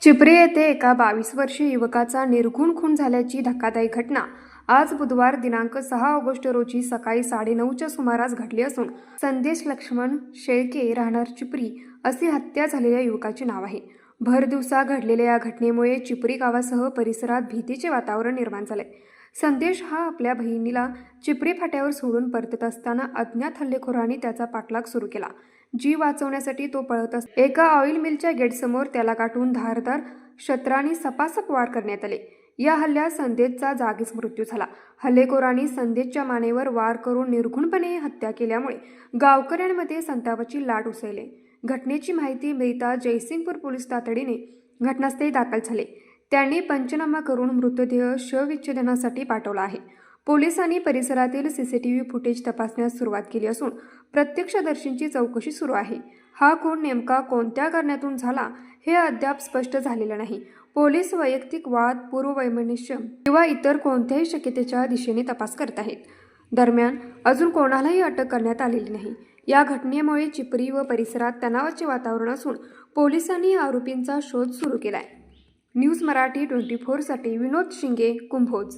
चिपरी येथे एका 22 वर्षीय युवकाचा निर्घुण खून झाल्याची धक्कादायक घटना आज बुधवार दिनांक 6 ऑगस्ट रोजी सकाळी 9:30च्या सुमारास घडली असून संदेश लक्ष्मण शेळके राहणार चिपरी अशी हत्या झालेल्या युवकाचे नाव आहे। भर दिवसा घडलेल्या या घटनेमुळे चिपरी गावासह परिसरात भीतीचे वातावरण निर्माण झाले। संदेश हा आपल्या बहिणीला चिपरी फाट्यावर सोडून परतत असताना अज्ञात हल्लेखोरांनी त्याचा पाठलाग सुरू केला। जीव वाचवण्यासाठी तो पळत असताना एका ऑइल मिलच्या गेटसमोर त्याला गाठून धारदार शस्त्रांनी सपासप वार करण्यात आले। या हल्ल्यात संदेशचा जागीच मृत्यू झाला। हल्लेखोरांनी संदेशच्या मानेवर वार करून निर्घुणपणे हत्या केल्यामुळे गावकऱ्यांमध्ये संतापाची लाट उसळली। घटनेची माहिती मिळताच जयसिंगपूर पोलीस तातडीने घटनास्थळी दाखल झाले। त्यांनी पंचनामा करून मृतदेह शवविच्छेदनासाठी पाठवला आहे। पोलिसांनी परिसरातील सीसीटीव्ही फुटेज तपासण्यास सुरुवात केली असून प्रत्यक्षदर्शींची चौकशी सुरू आहे। हा खून नेमका कोणत्या कारणातून झाला हे अद्याप स्पष्ट झालेले नाही। पोलीस वैयक्तिक वाद, पूर्ववैमनस्य किंवा इतर कोणत्याही शक्यतेच्या दिशेने तपास करत आहेत। दरम्यान अजून कोणालाही अटक करण्यात आलेली नाही। या घटनेमुळे चिपरी व परिसरात तणावाचे वातावरण असून पोलिसांनी आरोपींचा शोध सुरू केलाय। न्यूज मराठी 24 साठी विनोद शिंगे, कुंभोज।